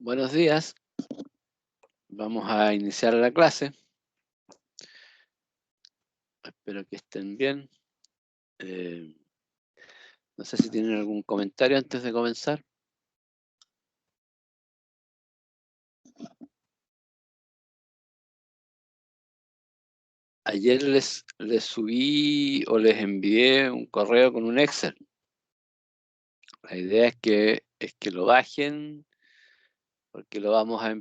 Buenos días, vamos a iniciar la clase. Espero que estén bien. No sé si tienen algún comentario antes de comenzar. Ayer les subí o les envié un correo con un Excel. La idea es que lo bajen porque lo vamos a,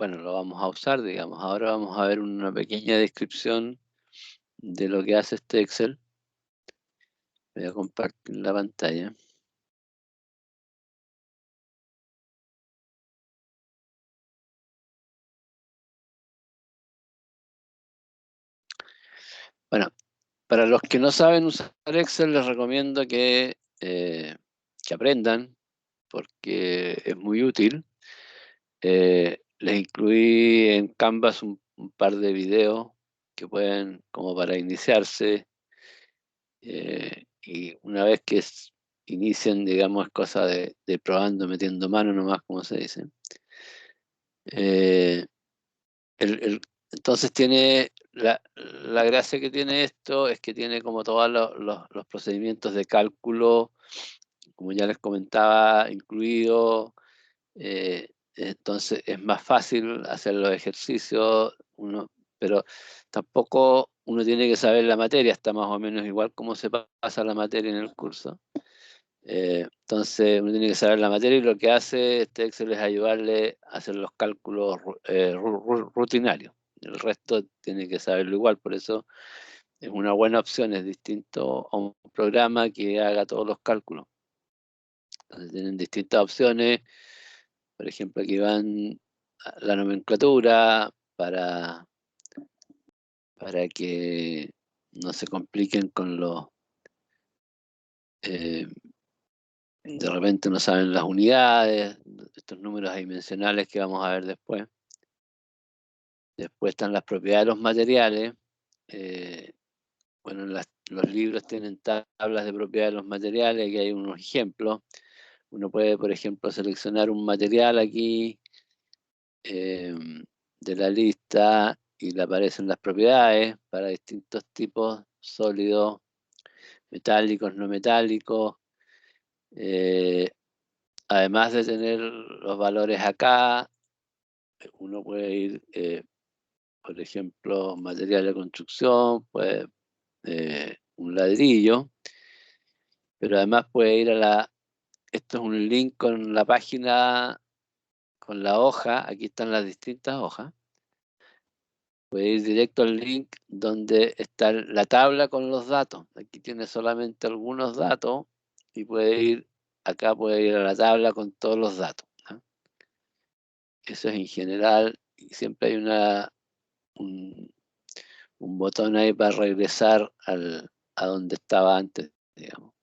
lo vamos a usar, digamos. Ahora vamos a ver una pequeña descripción de lo que hace este Excel. Voy a compartir la pantalla. Bueno, para los que no saben usar Excel, les recomiendo que aprendan, porque es muy útil. Les incluí en Canvas un par de videos que pueden, como para iniciarse, y una vez que inicien, digamos, es cosa de probando, metiendo mano nomás, como se dice. Eh, entonces tiene, la gracia que tiene esto es que tiene como todos los procedimientos de cálculo, como ya les comentaba, incluido. Entonces es más fácil hacer los ejercicios, pero tampoco uno tiene que saber la materia, está más o menos igual como se pasa la materia en el curso. Entonces uno tiene que saber la materia y lo que hace este Excel es ayudarle a hacer los cálculos rutinarios. El resto tiene que saberlo igual, por eso es una buena opción, es distinto a un programa que haga todos los cálculos. Entonces tienen distintas opciones. Por ejemplo, aquí van la nomenclatura para que no se compliquen con los... de repente no saben las unidades, estos números dimensionales que vamos a ver después. Después están las propiedades de los materiales. Bueno, los libros tienen tablas de propiedades de los materiales, aquí hay unos ejemplos. Uno puede, por ejemplo, seleccionar un material aquí de la lista y le aparecen las propiedades para distintos tipos, sólidos, metálicos, no metálicos. Además de tener los valores acá, uno puede ir, por ejemplo, material de construcción, puede un ladrillo, pero además puede ir esto es un link con la página, con la hoja, aquí están las distintas hojas. Puede ir directo al link donde está la tabla con los datos. Aquí tiene solamente algunos datos y acá puede ir a la tabla con todos los datos, ¿no? Eso es en general, y siempre hay un botón ahí para regresar a donde estaba antes, digamos.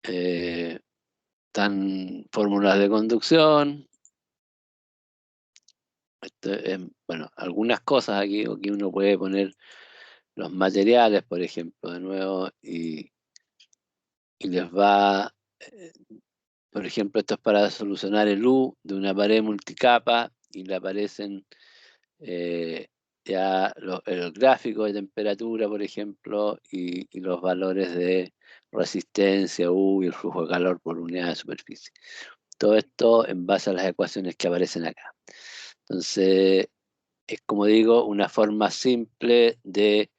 Están fórmulas de conducción. Bueno, algunas cosas aquí uno puede poner los materiales, por ejemplo, de nuevo, y les va, por ejemplo, esto es para solucionar el U de una pared multicapa y le aparecen ya el gráfico de temperatura, por ejemplo, y los valores de resistencia U y el flujo de calor por unidad de superficie. Todo esto en base a las ecuaciones que aparecen acá. Entonces, es como digo, una forma simple de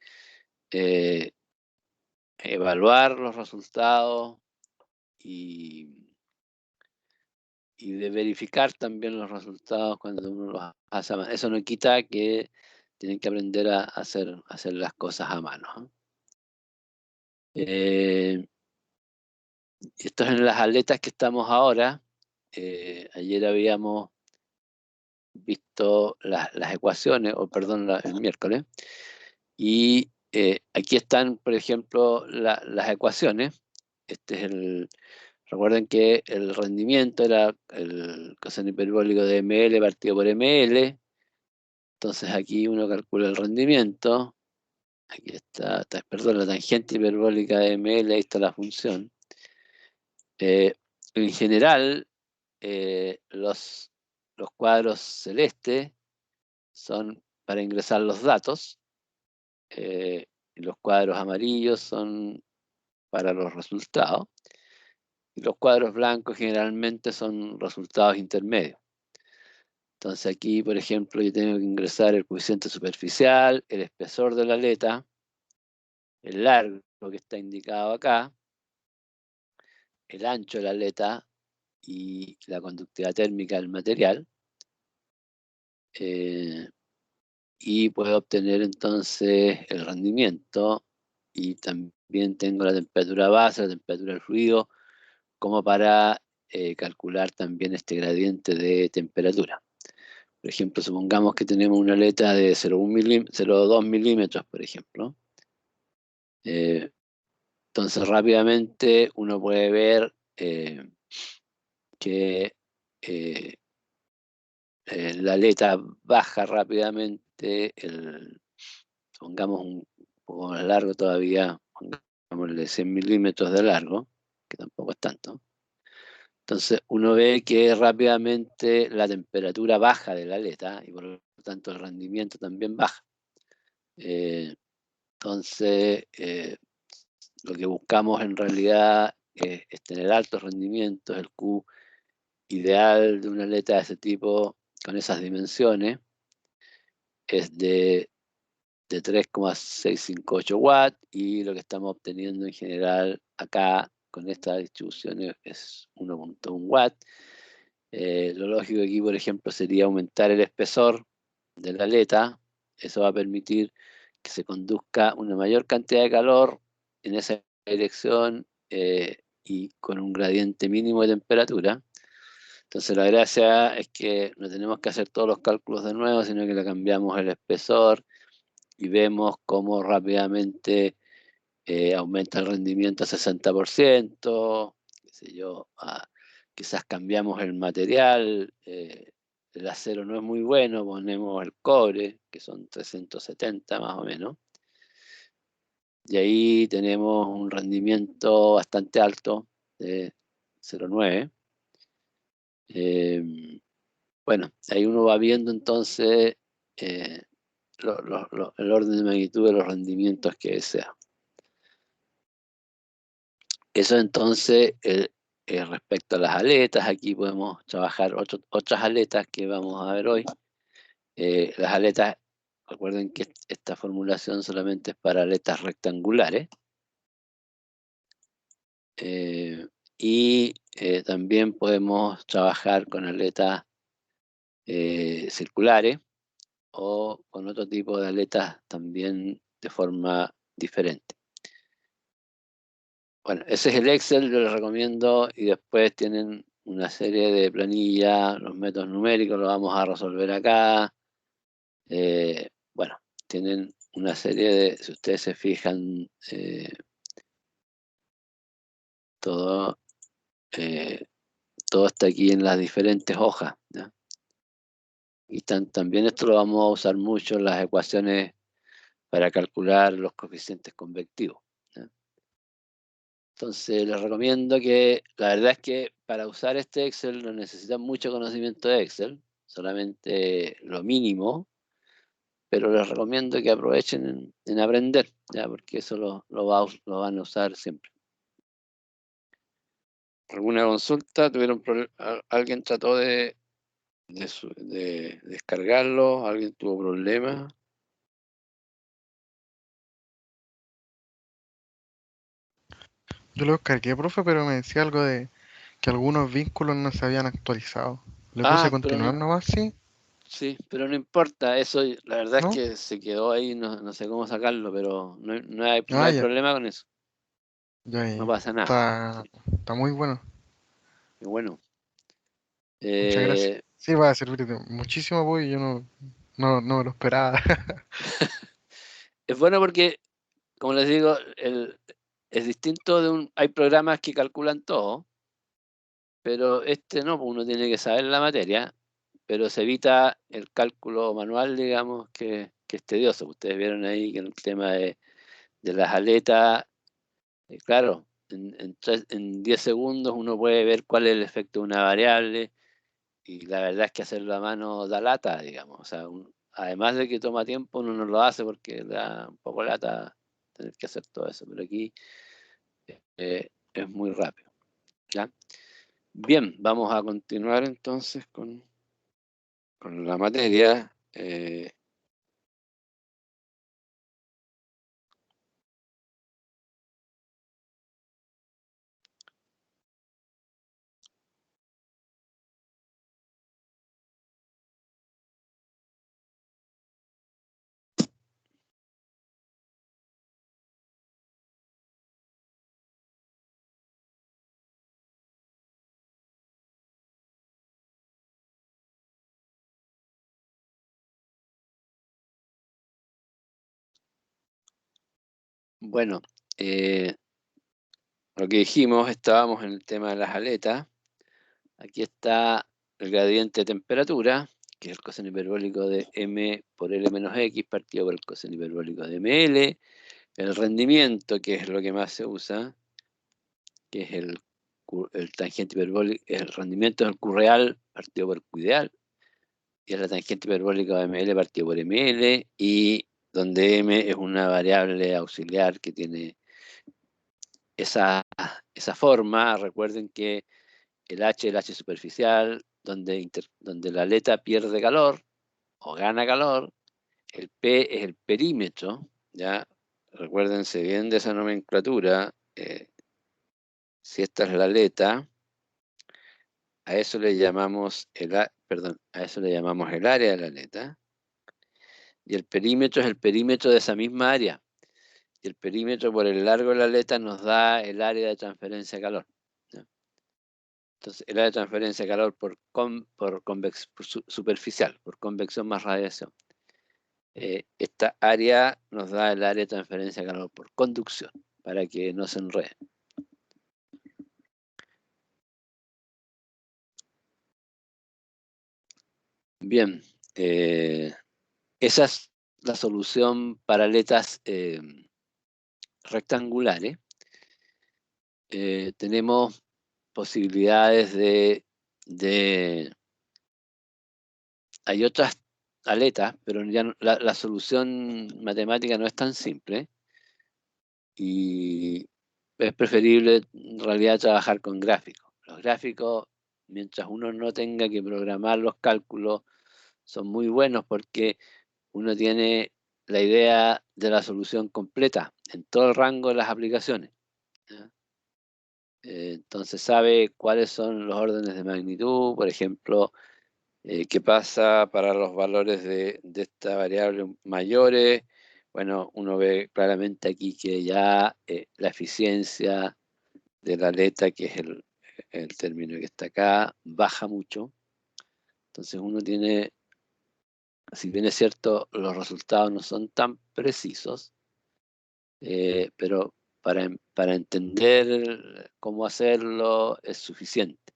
evaluar los resultados y de verificar también los resultados cuando uno los hace a mano. Eso no quita que tienen que aprender a hacer las cosas a mano, ¿no? Esto es en las aletas que estamos ahora. Ayer habíamos visto las ecuaciones, o perdón, el miércoles, y aquí están, por ejemplo, las ecuaciones. Este es recuerden que el rendimiento era el coseno hiperbólico de ml partido por ml. Entonces aquí uno calcula el rendimiento. Aquí está, perdón, la tangente hiperbólica de ml, ahí está la función. En general, los cuadros celestes son para ingresar los datos, y los cuadros amarillos son para los resultados, y los cuadros blancos generalmente son resultados intermedios. Entonces aquí, por ejemplo, yo tengo que ingresar el coeficiente superficial, el espesor de la aleta, el largo que está indicado acá, el ancho de la aleta y la conductividad térmica del material. Y puedo obtener entonces el rendimiento, y también tengo la temperatura base, la temperatura del fluido, como para calcular también este gradiente de temperatura. Por ejemplo, supongamos que tenemos una aleta de 0,2 milímetros, por ejemplo. Entonces rápidamente uno puede ver que la aleta baja rápidamente, pongamos un poco más largo todavía, pongámosle 100 milímetros de largo, que tampoco es tanto. Entonces uno ve que rápidamente la temperatura baja de la aleta y por lo tanto el rendimiento también baja. Entonces lo que buscamos en realidad es tener altos rendimientos. El Q ideal de una aleta de ese tipo, con esas dimensiones, es de 3,658 watts, y lo que estamos obteniendo en general acá con esta distribución es 1,1 watt. Lo lógico aquí, por ejemplo, sería aumentar el espesor de la aleta. Eso va a permitir que se conduzca una mayor cantidad de calor en esa dirección, y con un gradiente mínimo de temperatura. Entonces la gracia es que no tenemos que hacer todos los cálculos de nuevo, sino que le cambiamos el espesor y vemos cómo rápidamente aumenta el rendimiento a 60%, qué sé yo, quizás cambiamos el material, el acero no es muy bueno, ponemos el cobre, que son 370 más o menos, y ahí tenemos un rendimiento bastante alto de 0,9. Bueno, ahí uno va viendo entonces el orden de magnitud de los rendimientos que desea. Eso entonces respecto a las aletas. Aquí podemos trabajar otras aletas que vamos a ver hoy. Las aletas, recuerden que esta formulación solamente es para aletas rectangulares. Y también podemos trabajar con aletas circulares o con otro tipo de aletas también de forma diferente. Bueno, ese es el Excel, yo les recomiendo, y después tienen una serie de planillas, los métodos numéricos los vamos a resolver acá. Bueno, tienen una serie de, si ustedes se fijan, todo, todo está aquí en las diferentes hojas, ¿ya? Y también esto lo vamos a usar mucho en las ecuaciones para calcular los coeficientes convectivos, ¿ya? Entonces les recomiendo que, la verdad es que para usar este Excel no necesitan mucho conocimiento de Excel, solamente lo mínimo, pero les recomiendo que aprovechen en aprender, ¿ya? Porque eso lo van a usar siempre. ¿Alguna consulta? ¿Alguien trató de descargarlo? ¿Alguien tuvo problemas? Yo lo descargué, profe, pero me decía algo de que algunos vínculos no se habían actualizado. Le puse a Pero continuar nomás, sí, sí, pero no importa, eso la verdad es ¿no? que se quedó ahí, no sé cómo sacarlo, pero no Ah, hay ya, problema con eso, ya, no ya. pasa nada. Está, Sí, está muy bueno. qué bueno. Muchas gracias. Eh, Sí, va a servir de muchísimo apoyo. Yo no me lo esperaba. es bueno porque, como les digo, es distinto hay programas que calculan todo, pero este no, pues uno tiene que saber la materia, pero se evita el cálculo manual, digamos, que es tedioso. Ustedes vieron ahí que el tema de las aletas, claro, en 10 segundos uno puede ver cuál es el efecto de una variable, y la verdad es que hacerlo a mano da lata, digamos. O sea, además de que toma tiempo, uno no lo hace porque da un poco lata tener que hacer todo eso, pero aquí es muy rápido. ¿Ya? Bien, vamos a continuar entonces con la materia. Bueno, lo que dijimos, estábamos en el tema de las aletas. Aquí está el gradiente de temperatura, que es el coseno hiperbólico de m por L menos x partido por el coseno hiperbólico de ml. El rendimiento, que es lo que más se usa, que es el tangente hiperbólico, el rendimiento del Q real partido por Q ideal, y es la tangente hiperbólica de ml partido por ml, y donde m es una variable auxiliar que tiene esa forma. Recuerden que el H es el H superficial, donde la aleta pierde calor o gana calor. El P es el perímetro, ¿ya? Recuérdense bien de esa nomenclatura. Si esta es la aleta, a eso le llamamos a eso le llamamos el área de la aleta. Y el perímetro es el perímetro de esa misma área. Y el perímetro por el largo de la aleta nos da el área de transferencia de calor, ¿ya? Entonces, el área de transferencia de calor por superficial, por convección más radiación. Esta área nos da el área de transferencia de calor por conducción, para que no se enrede. Bien, esa es la solución para aletas rectangulares. Tenemos posibilidades hay otras aletas, pero ya la solución matemática no es tan simple, y es preferible en realidad trabajar con gráficos. Los gráficos, mientras uno no tenga que programar los cálculos, son muy buenos porque uno tiene la idea de la solución completa en todo el rango de las aplicaciones, ¿ya? Entonces sabe cuáles son los órdenes de magnitud, por ejemplo, qué pasa para los valores de esta variable mayores. Bueno, uno ve claramente aquí que ya la eficiencia de la aleta, que es el término que está acá, baja mucho. Entonces uno tiene, si bien es cierto, los resultados no son tan precisos, pero para entender cómo hacerlo es suficiente,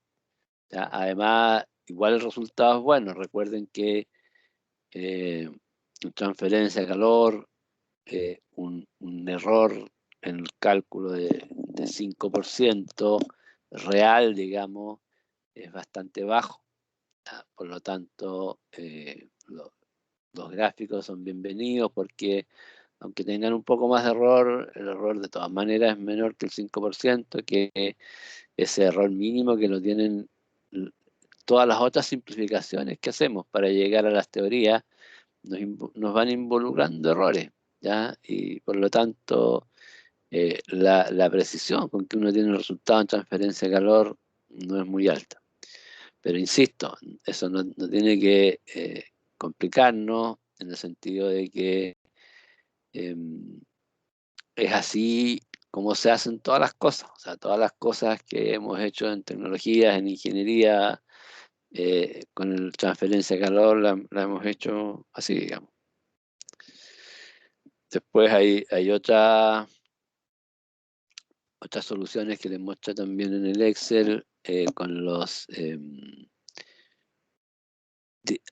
¿ya? Además, igual el resultado es bueno. Recuerden que eh, transferencia de calor, un error en el cálculo de 5% real, digamos, es bastante bajo. Por lo tanto, los gráficos son bienvenidos porque aunque tengan un poco más de error, el error de todas maneras es menor que el 5%, que ese error mínimo que lo tienen todas las otras simplificaciones que hacemos para llegar a las teorías. Nos van involucrando errores, ¿ya? Y por lo tanto, la precisión con que uno tiene el resultado en transferencia de calor no es muy alta. Pero insisto, eso no tiene que complicarnos, en el sentido de que es así como se hacen todas las cosas. O sea, todas las cosas que hemos hecho en tecnologías, en ingeniería, con el transferencia de calor, la hemos hecho así, digamos. Después hay otras soluciones que les muestro también en el Excel, con los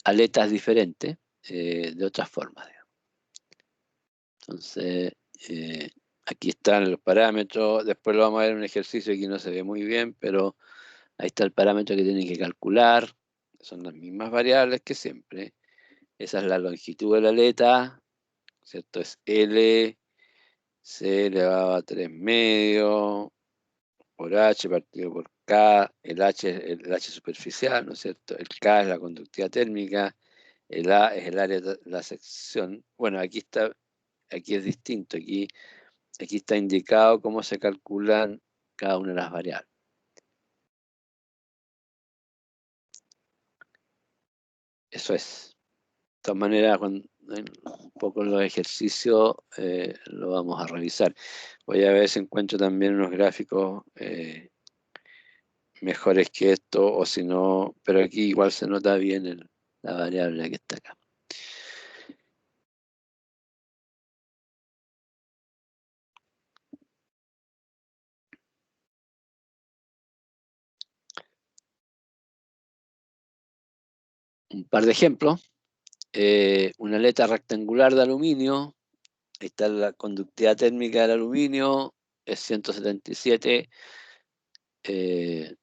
aletas diferentes, de otras formas, digamos. Entonces, Aquí están los parámetros, después lo vamos a ver en un ejercicio, aquí no se ve muy bien, pero ahí está el parámetro que tienen que calcular, son las mismas variables que siempre. Esa es la longitud de la aleta, ¿cierto? Es L, C elevado a 3 medios, por H partido por K, el H es el H superficial, ¿no es cierto? El K es la conductividad térmica, el A es el área de la sección. Bueno, aquí es distinto, aquí está indicado cómo se calculan cada una de las variables. Eso es. De todas maneras, un poco los ejercicios lo vamos a revisar. Voy a ver si encuentro también unos gráficos mejores que esto, o si no, pero aquí igual se nota bien la variable que está acá. Un par de ejemplos. Una aleta rectangular de aluminio. Ahí está la conductividad térmica del aluminio. Es 177 de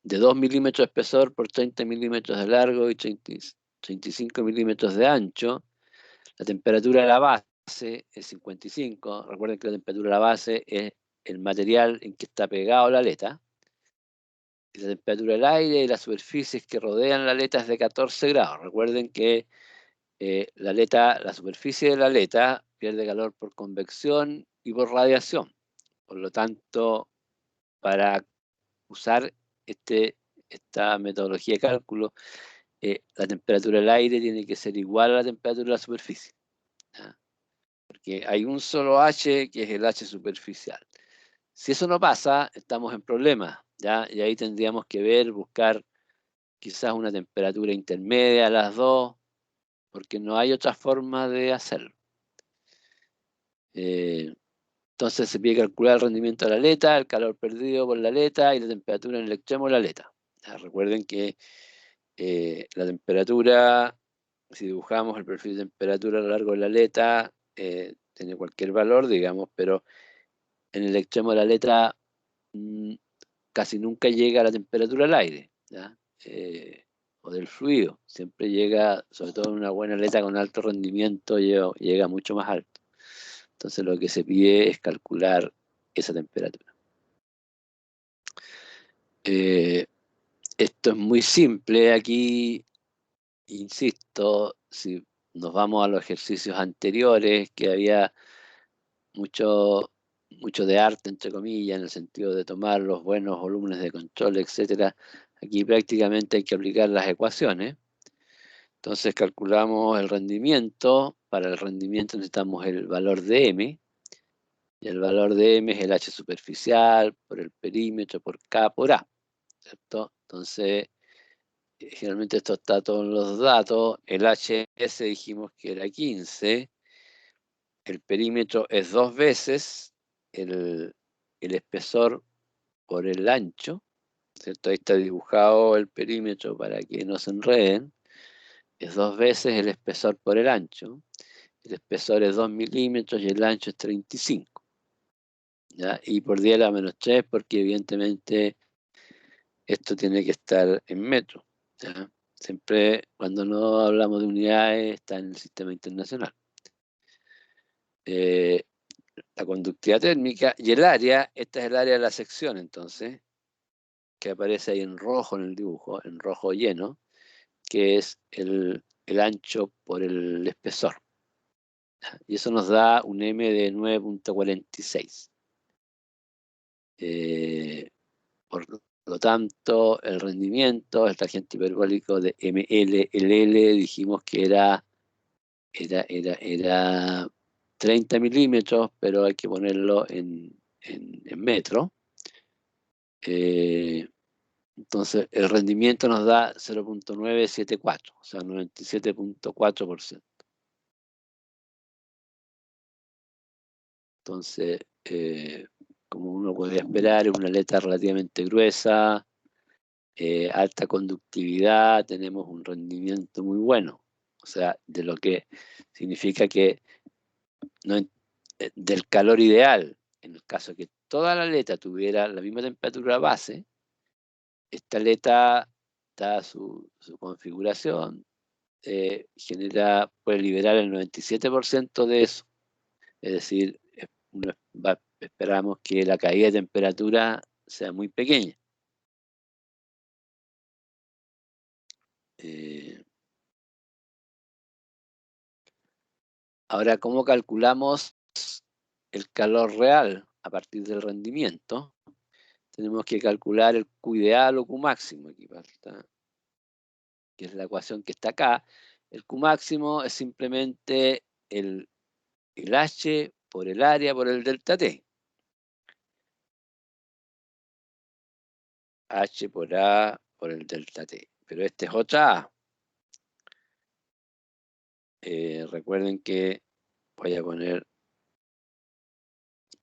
2 milímetros de espesor por 30 milímetros de largo y 35 milímetros de ancho. La temperatura de la base es 55. Recuerden que la temperatura de la base es el material en que está pegado la aleta. Y la temperatura del aire y las superficies que rodean la aleta es de 14 grados. Recuerden que la superficie de la aleta pierde calor por convección y por radiación. Por lo tanto, para usar esta metodología de cálculo, la temperatura del aire tiene que ser igual a la temperatura de la superficie, ¿ya? Porque hay un solo H que es el H superficial. Si eso no pasa, estamos en problemas, ¿ya? Y ahí tendríamos que buscar quizás una temperatura intermedia a las dos, porque no hay otra forma de hacerlo. Entonces se pide calcular el rendimiento de la aleta, el calor perdido por la aleta y la temperatura en el extremo de la aleta. Ya, recuerden que la temperatura, si dibujamos el perfil de temperatura a lo largo de la aleta, tiene cualquier valor, digamos, pero en el extremo de la aleta casi nunca llega a la temperatura del aire, ¿ya? O del fluido. Siempre llega, sobre todo en una buena aleta con alto rendimiento, llega mucho más alto. Entonces lo que se pide es calcular esa temperatura. Esto es muy simple. Aquí, insisto, si nos vamos a los ejercicios anteriores, que había mucho, mucho de arte, entre comillas, en el sentido de tomar los buenos volúmenes de control, etcétera. Aquí prácticamente hay que aplicar las ecuaciones. Entonces calculamos el rendimiento. Para el rendimiento necesitamos el valor de M. Y el valor de M es el H superficial por el perímetro por K por A, ¿cierto? Entonces, generalmente esto está todos los datos. El HS dijimos que era 15. El perímetro es 2 veces el espesor por el ancho, ¿cierto? Ahí está dibujado el perímetro para que no se enreden. Es 2 veces el espesor por el ancho. El espesor es 2 milímetros y el ancho es 35. ¿Ya? Y por 10 a la menos 3, porque evidentemente esto tiene que estar en metros, ¿ya? Siempre cuando no hablamos de unidades está en el sistema internacional. La conductividad térmica y el área, esta es el área de la sección entonces, que aparece ahí en rojo en el dibujo, en rojo lleno, que es el ancho por el espesor. Y eso nos da un M de 9.46. Por lo tanto, el rendimiento, el tangente hiperbólico de MLLL, dijimos que era 30 milímetros, pero hay que ponerlo en metro. Entonces, el rendimiento nos da 0.974, o sea, 97.4%. Entonces, como uno podría esperar, es una aleta relativamente gruesa, alta conductividad, tenemos un rendimiento muy bueno. O sea, de lo que significa que del calor ideal. En el caso que toda la aleta tuviera la misma temperatura base, esta aleta, dada su configuración, puede liberar el 97% de eso. Es decir, esperamos que la caída de temperatura sea muy pequeña. Ahora, ¿cómo calculamos el calor real a partir del rendimiento? Tenemos que calcular el Q ideal o Q máximo, aquí falta, que es la ecuación que está acá. El Q máximo es simplemente el H por el área por el delta T. H por A por el delta T. Pero este es otra A. Recuerden que voy a poner,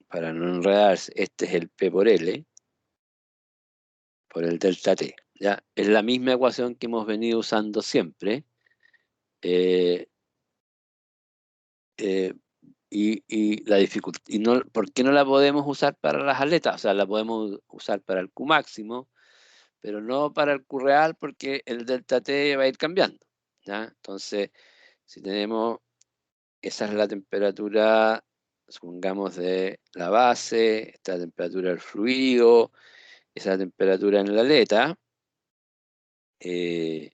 para no enredarse, este es el P por L por el delta T. ¿Ya? Es la misma ecuación que hemos venido usando siempre. Eh, eh, la dificultad, ¿por qué no la podemos usar para las aletas? O sea, la podemos usar para el Q máximo, pero no para el Q real porque el delta T va a ir cambiando. ¿Ya? Entonces, si tenemos, esa es la temperatura, supongamos, de la base, esta es la temperatura del fluido, esa es la temperatura en la aleta, el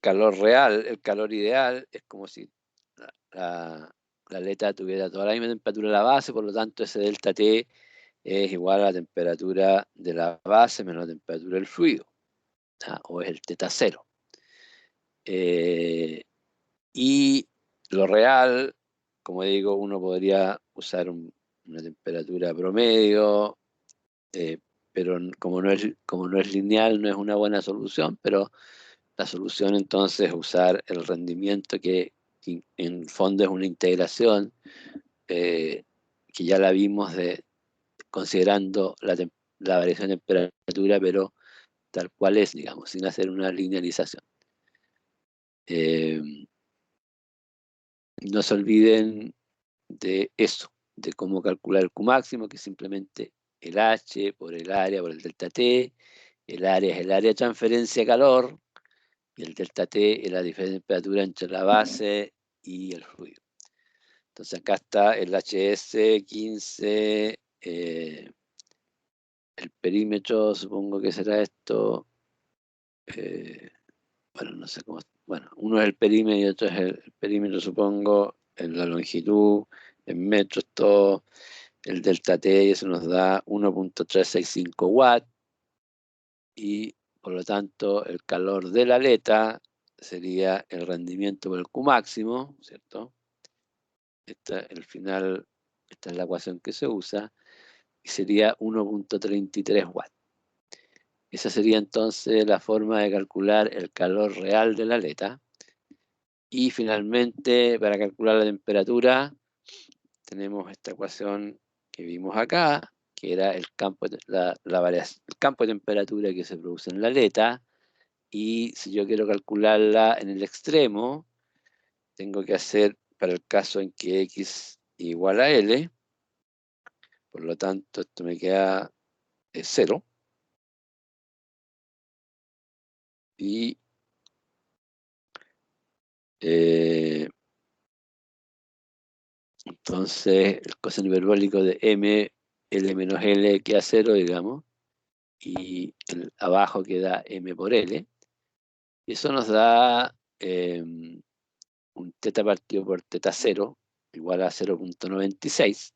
calor real, el calor ideal, es como si la aleta tuviera toda la misma temperatura de la base, por lo tanto ese delta T es igual a la temperatura de la base menos la temperatura del fluido, ¿ah? O es el teta cero. Y lo real, como digo, uno podría usar una temperatura promedio, pero como no es lineal, no es una buena solución, pero la solución entonces es usar el rendimiento que en fondo es una integración que ya la vimos considerando la variación de temperatura, pero tal cual es, digamos, sin hacer una linealización. No se olviden de eso, de cómo calcular el Q máximo, que es simplemente el H por el área por el delta T. El área es el área de transferencia de calor y el delta T es la diferencia de temperatura entre la base y el fluido. Entonces acá está el HS 15, el perímetro, supongo que será esto. Bueno, no sé cómo. Bueno, uno es el perímetro y otro es el perímetro, supongo, en la longitud, en metros, todo. El delta T, y eso nos da 1.365 watts. Y por lo tanto, el calor de la aleta sería el rendimiento por el Q máximo, ¿cierto? Esta es la ecuación que se usa, y sería 1.33 watts. Esa sería entonces la forma de calcular el calor real de la aleta. Y finalmente, para calcular la temperatura, tenemos esta ecuación que vimos acá, que era el campo el campo de temperatura que se produce en la aleta. Y si yo quiero calcularla en el extremo, tengo que hacer, para el caso en que X igual a L, por lo tanto esto me queda 0. Y entonces el coseno hiperbólico de m, L menos L queda 0, digamos, y abajo queda m por L. Y eso nos da un teta partido por teta 0 igual a 0.96.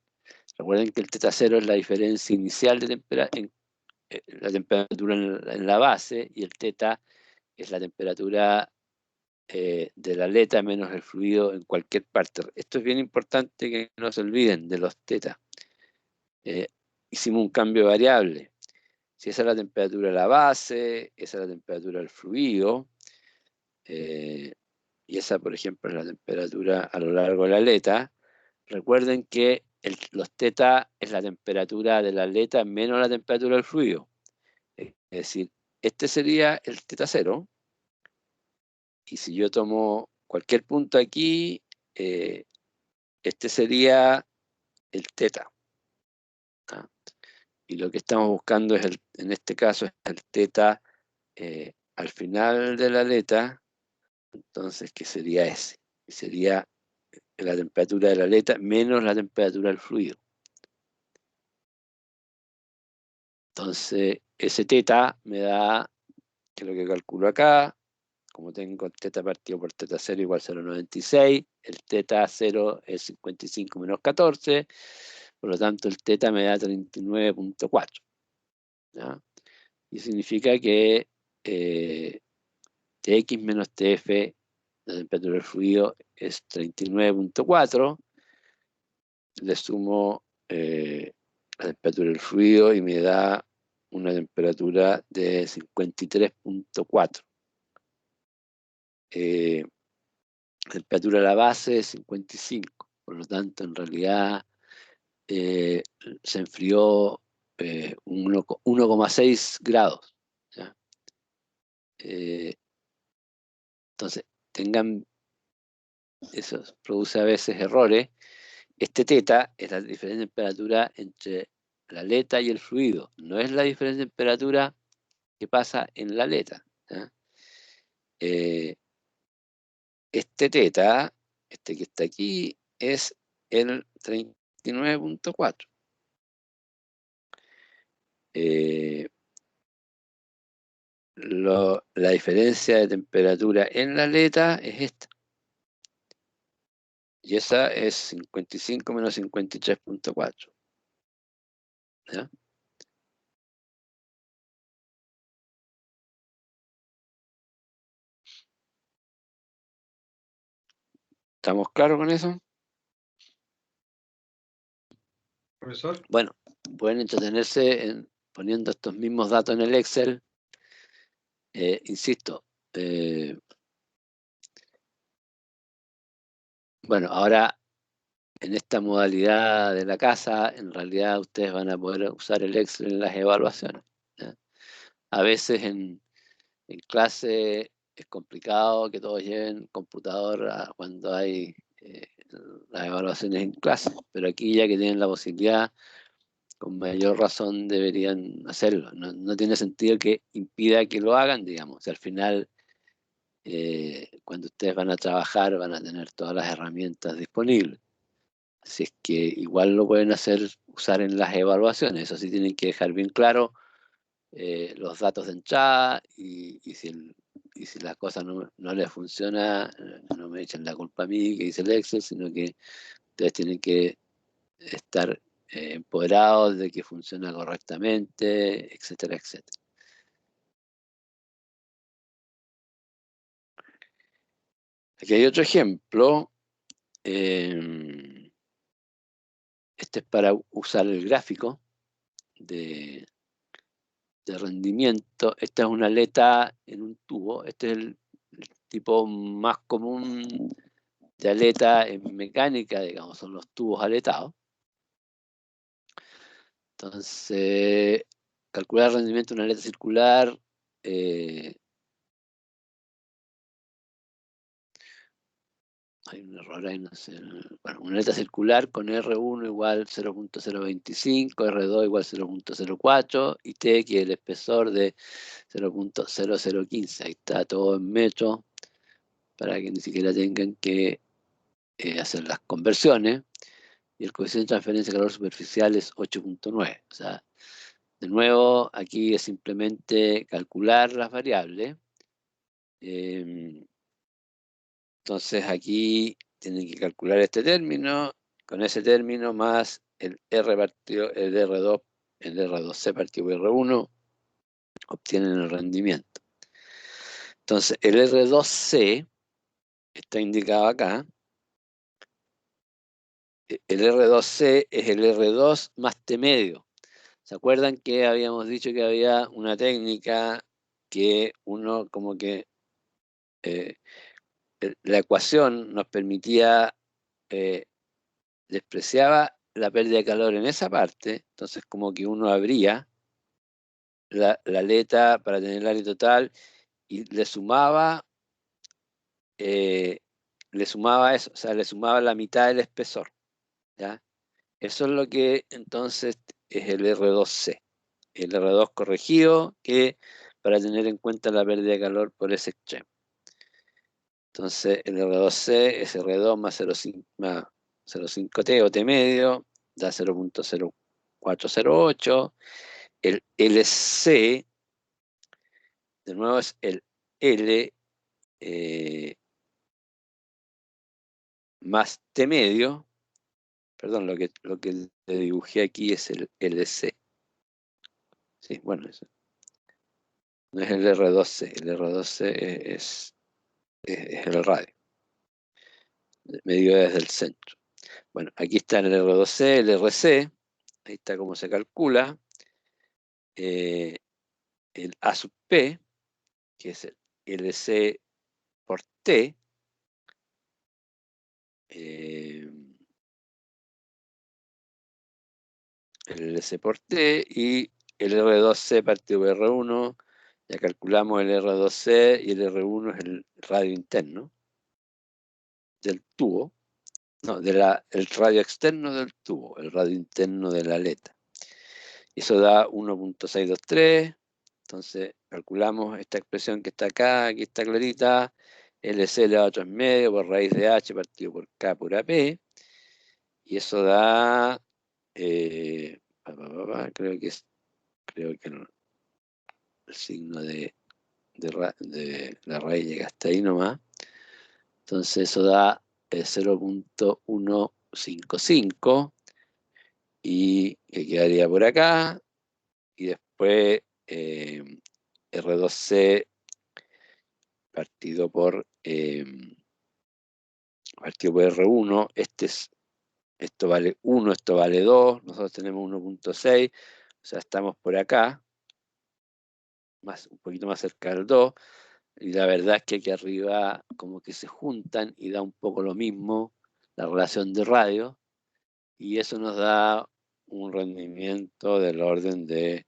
Recuerden que el teta 0 es la diferencia inicial de la temperatura en la base, y el teta es la temperatura de la aleta menos el fluido en cualquier parte. Esto es bien importante que no se olviden de los tetas. Hicimos un cambio variable. Si esa es la temperatura de la base, esa es la temperatura del fluido, y esa, por ejemplo, es la temperatura a lo largo de la aleta. Recuerden que los teta es la temperatura de la aleta menos la temperatura del fluido. Es decir, este sería el teta 0. Y si yo tomo cualquier punto aquí, este sería el teta. ¿Ah? Y lo que estamos buscando es, en este caso, es el teta al final de la aleta, entonces, ¿qué sería ese? Sería la temperatura de la aleta menos la temperatura del fluido. Entonces, ese teta me da, que es lo que calculo acá, como tengo teta partido por teta 0 igual 0,96, el teta 0 es 55 menos 14, por lo tanto el teta me da 39,4. ¿Ya? Y significa que Tx menos Tf, la temperatura del fluido, es 39,4. Le sumo la temperatura del fluido y me da una temperatura de 53,4. La temperatura de la base es 55. Por lo tanto, en realidad se enfrió 1,6 grados. ¿Ya? Entonces, eso produce a veces errores. Este teta es la diferencia de temperatura entre la aleta y el fluido. No es la diferencia de temperatura que pasa en la aleta. ¿Ya? Este teta, este que está aquí, es el 39,4. La diferencia de temperatura en la aleta es esta. Y esa es 55 menos 53,4. ¿Ya? ¿Estamos claros con eso? Profesor. Bueno, pueden entretenerse poniendo estos mismos datos en el Excel. Insisto, bueno, ahora en esta modalidad de la casa, en realidad ustedes van a poder usar el Excel en las evaluaciones. ¿Ya? A veces en clase es complicado que todos lleven computador cuando hay las evaluaciones en clase, pero aquí ya que tienen la posibilidad, con mayor razón deberían hacerlo. No tiene sentido que impida que lo hagan, digamos. Si al final, cuando ustedes van a trabajar, van a tener todas las herramientas disponibles. Así es que igual lo pueden usar en las evaluaciones. Eso sí tienen que dejar bien claro los datos de entrada y si la cosa no les funciona, no me echen la culpa a mí que hice el Excel, sino que ustedes tienen que estar empoderados de que funciona correctamente, etcétera, etcétera. Aquí hay otro ejemplo. Este es para usar el gráfico de rendimiento. Esta es una aleta en un tubo. Este es el tipo más común de aleta en mecánica, digamos, son los tubos aletados. Entonces, calcular el rendimiento de una aleta circular. Hay un error ahí, no sé. Bueno, una aleta circular con R1 igual 0,025, R2 igual 0,04 y T, que es el espesor de 0,0015. Ahí está todo en metros para que ni siquiera tengan que hacer las conversiones. Y el coeficiente de transferencia de calor superficial es 8,9. O sea, de nuevo, aquí es simplemente calcular las variables. Entonces aquí tienen que calcular este término, con ese término más el R partido, el R2, el R2C partido por R1, obtienen el rendimiento. Entonces el R2C está indicado acá. El R2C es el R2 más T medio. ¿Se acuerdan que habíamos dicho que había una técnica que uno como que la ecuación nos permitía, despreciaba la pérdida de calor en esa parte, entonces como que uno abría la aleta para tener el área total y le sumaba eso, o sea, le sumaba la mitad del espesor. ¿ya? Eso es lo que entonces es el R2C. El R2 corregido, que para tener en cuenta la pérdida de calor por ese extremo. Entonces el R2C es R2 más 0,5T o T medio, da 0,0408. El LC, de nuevo, es el L más T medio. Perdón, lo que le dibujé aquí es el LC. Sí, bueno, eso. No es el R2C, el R2C es el radio, medido desde el centro. Bueno, aquí está el R2C, el RC, ahí está cómo se calcula. El A sub P, que es el LC por T, el LC por T, y el R2C partido por R1, ya calculamos el R2C, y el R1 es el radio interno del tubo, no, el radio externo del tubo, el radio interno de la aleta. Eso da 1,623. Entonces calculamos esta expresión que está acá, aquí está clarita, LC elevado a 3 medio por raíz de H partido por K por AP, y eso da, creo que el signo de la raíz llega hasta ahí nomás. Entonces eso da 0,155 y que quedaría por acá, y después R2C partido por R1, esto vale 1, esto vale 2, nosotros tenemos 1,6, o sea, estamos por acá, un poquito más cerca del 2, y la verdad es que aquí arriba como que se juntan y da un poco lo mismo la relación de radio, y eso nos da un rendimiento del orden de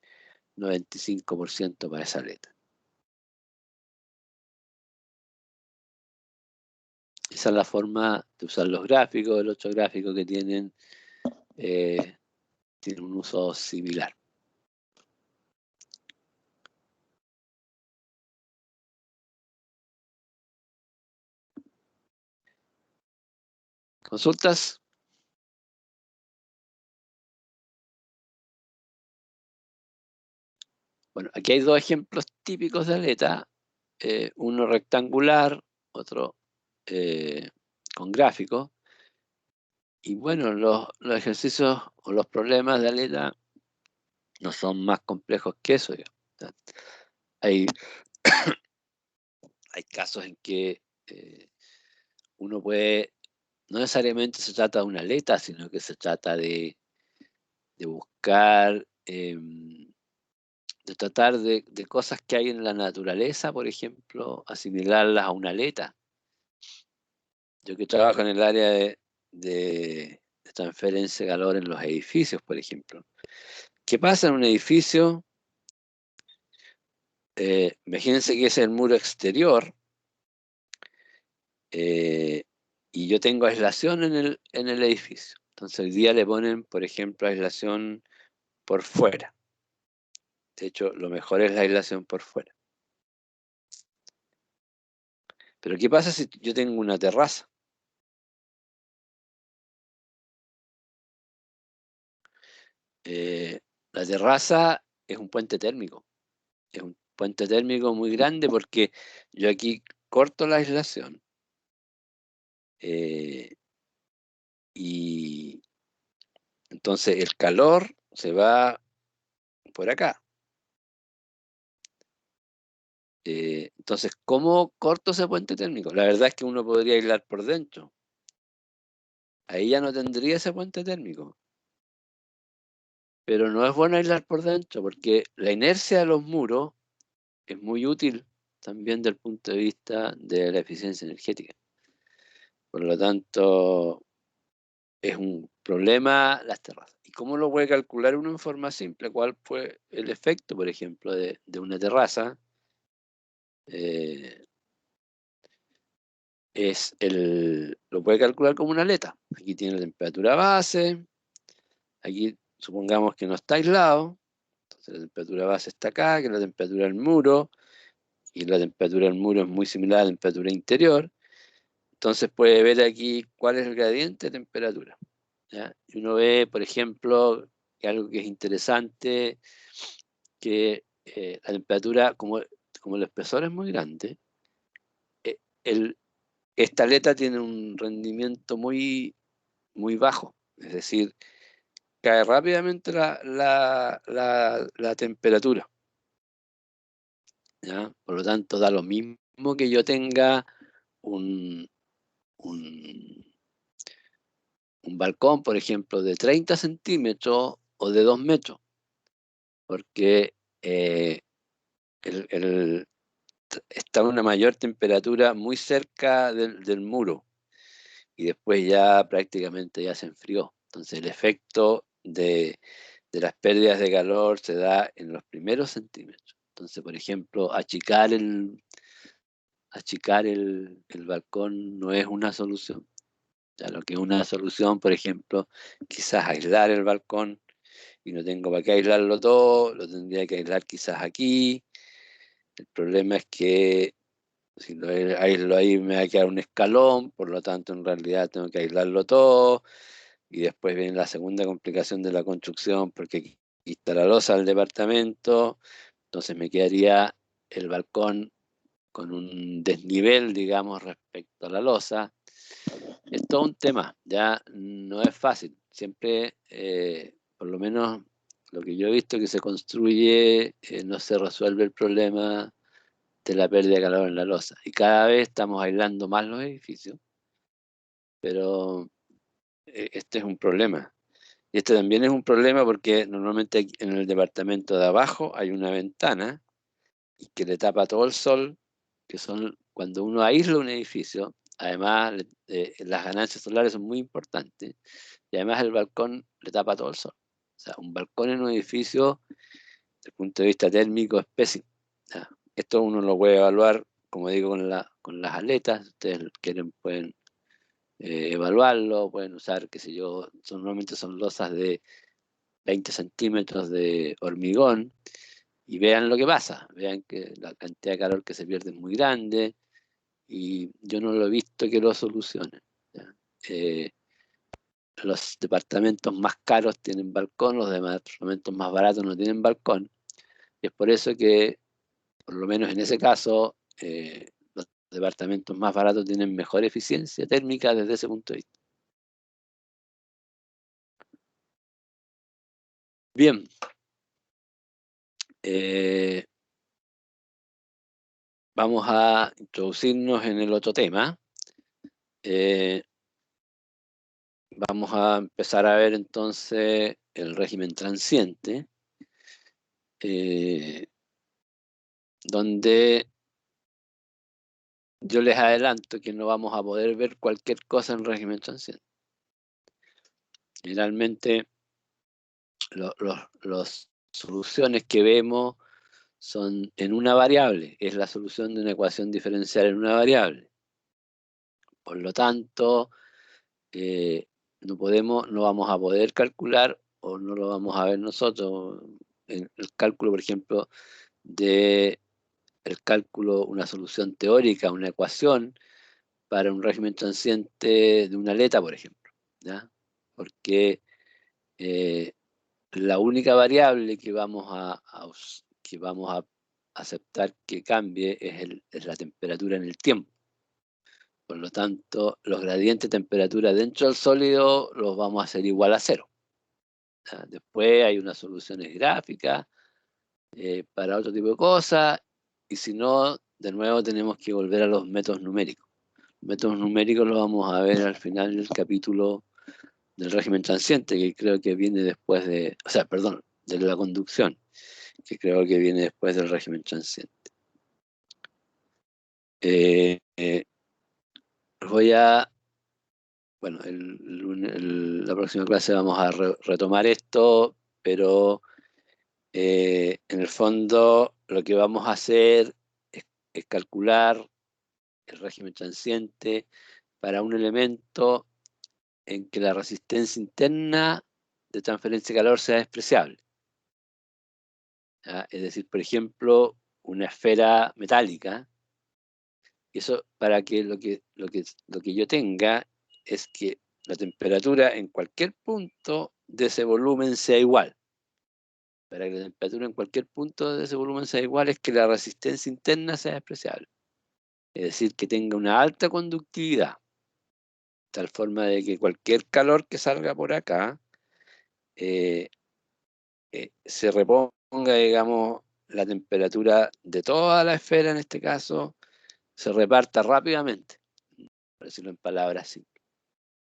95% para esa aleta. Esa es la forma de usar los gráficos. El otro gráfico que tiene un uso similar. ¿Consultas? Bueno, aquí hay dos ejemplos típicos de aleta. Uno rectangular, otro con gráfico. Y bueno, los ejercicios o los problemas de aleta no son más complejos que eso. Hay, hay casos en que uno puede, no necesariamente se trata de una aleta, sino que se trata de buscar, de tratar de cosas que hay en la naturaleza, por ejemplo, asimilarlas a una aleta. Yo que trabajo en el área de transferencia de calor en los edificios, por ejemplo. ¿Qué pasa en un edificio? Imagínense que es el muro exterior y yo tengo aislación en el edificio. Entonces hoy día le ponen, por ejemplo, aislación por fuera. De hecho, lo mejor es la aislación por fuera. Pero ¿qué pasa si yo tengo una terraza? La terraza es un puente térmico. Es un puente térmico muy grande porque yo aquí corto la aislación y entonces el calor se va por acá. Entonces, ¿cómo corto ese puente térmico? La verdad es que uno podría aislar por dentro. Ahí ya no tendría ese puente térmico. Pero no es bueno aislar por dentro porque la inercia de los muros es muy útil también desde el punto de vista de la eficiencia energética. Por lo tanto, es un problema las terrazas. ¿Y cómo lo puede calcular uno en forma simple? ¿Cuál fue el efecto, por ejemplo, de una terraza? lo puede calcular como una aleta. Aquí tiene la temperatura base, aquí supongamos que no está aislado, entonces la temperatura base está acá, que es la temperatura del muro, y la temperatura del muro es muy similar a la temperatura interior. Entonces puede ver aquí cuál es el gradiente de temperatura, ¿ya? Y uno ve, por ejemplo, que algo que es interesante, que la temperatura, como el espesor es muy grande, eh, esta aleta tiene un rendimiento muy, muy bajo, es decir, cae rápidamente la temperatura, ¿ya? Por lo tanto, da lo mismo que yo tenga un, un, un balcón, por ejemplo, de 30 centímetros o de 2 metros, porque eh, está a una mayor temperatura muy cerca del muro y después ya prácticamente ya se enfrió. Entonces el efecto de las pérdidas de calor se da en los primeros centímetros. Entonces, por ejemplo, achicar el balcón no es una solución. Ya lo que es una solución, por ejemplo, quizás aislar el balcón, y no tengo para qué aislarlo todo, lo tendría que aislar quizás aquí. El problema es que si lo aíslo ahí me va a quedar un escalón, por lo tanto en realidad tengo que aislarlo todo, y después viene la segunda complicación de la construcción, porque aquí está la losa del departamento, entonces me quedaría el balcón con un desnivel, digamos, respecto a la losa. Es todo un tema, ya no es fácil. Siempre, por lo menos lo que yo he visto que se construye, no se resuelve el problema de la pérdida de calor en la losa. Y cada vez estamos aislando más los edificios, pero este es un problema. Y este también es un problema porque normalmente en el departamento de abajo hay una ventana que le tapa todo el sol, que son cuando uno aísla un edificio, además las ganancias solares son muy importantes, y además el balcón le tapa todo el sol. O sea, un balcón en un edificio, desde el punto de vista térmico, es pésimo. ¿Ya? Esto uno lo puede evaluar, como digo, con las aletas. Si ustedes quieren, pueden evaluarlo, pueden usar, qué sé yo, normalmente son losas de 20 centímetros de hormigón, y vean lo que pasa, vean que la cantidad de calor que se pierde es muy grande, y yo no lo he visto que lo solucionen, ¿ya? Los departamentos más caros tienen balcón, los departamentos más baratos no tienen balcón, y es por eso que, por lo menos en ese caso, los departamentos más baratos tienen mejor eficiencia térmica desde ese punto de vista. Bien. Vamos a introducirnos en el otro tema. Vamos a empezar a ver entonces el régimen transiente, donde yo les adelanto que no vamos a poder ver cualquier cosa en régimen transiente. Generalmente las soluciones que vemos son en una variable, es la solución de una ecuación diferencial en una variable. Por lo tanto, no vamos a poder calcular, o no lo vamos a ver nosotros en el cálculo, por ejemplo, una solución teórica, una ecuación para un régimen transiente de una aleta, por ejemplo, ¿ya? Porque eh, la única variable que vamos a aceptar que cambie es la temperatura en el tiempo. Por lo tanto, los gradientes de temperatura dentro del sólido los vamos a hacer igual a cero. Después hay unas soluciones gráficas para otro tipo de cosas, y si no, de nuevo tenemos que volver a los métodos numéricos. Los métodos numéricos los vamos a ver al final del capítulo del régimen transiente, que creo que viene después de la conducción, que creo que viene después del régimen transiente. Eh, eh, Bueno, la próxima clase vamos a retomar esto, pero en el fondo lo que vamos a hacer es calcular el régimen transiente para un elemento en que la resistencia interna de transferencia de calor sea despreciable. ¿Ya? Es decir, por ejemplo, una esfera metálica. Y eso para que lo que yo tenga es que la temperatura en cualquier punto de ese volumen sea igual. Para que la temperatura en cualquier punto de ese volumen sea igual es que la resistencia interna sea despreciable. Es decir, que tenga una alta conductividad, de tal forma de que cualquier calor que salga por acá se reponga, digamos, la temperatura de toda la esfera, en este caso, se reparta rápidamente, por decirlo en palabras simples.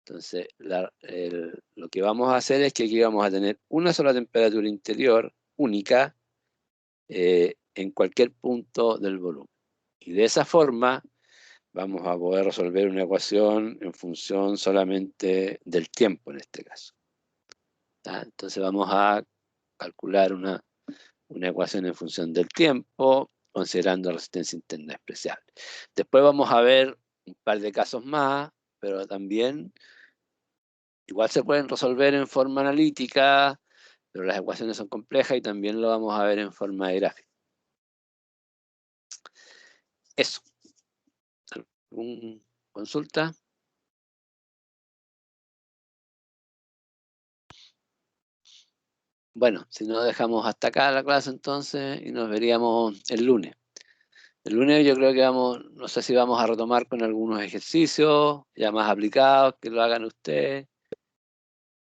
Entonces, lo que vamos a hacer es que aquí vamos a tener una sola temperatura interior única en cualquier punto del volumen. Y de esa forma vamos a poder resolver una ecuación en función solamente del tiempo en este caso. ¿Tá? Entonces vamos a calcular una ecuación en función del tiempo, considerando resistencia interna despreciable. Después vamos a ver un par de casos más, pero también igual se pueden resolver en forma analítica, pero las ecuaciones son complejas y también lo vamos a ver en forma de gráfica. Eso. ¿Alguna consulta? Bueno, si no dejamos hasta acá la clase entonces y nos veríamos el lunes. El lunes yo creo que no sé si vamos a retomar con algunos ejercicios ya más aplicados que lo hagan ustedes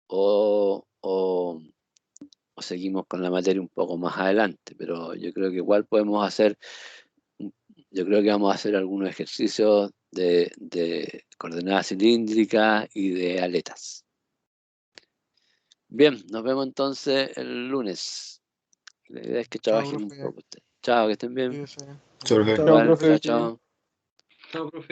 o seguimos con la materia un poco más adelante, pero yo creo que igual podemos hacer, yo creo que vamos a hacer algunos ejercicios de coordenadas cilíndricas y de aletas. Bien, nos vemos entonces el lunes. La idea es que Chao, trabajen un profe. poco ustedes. Chao, que estén bien. Cuídese. Chao, Igual, profe. chao. Chao, profe.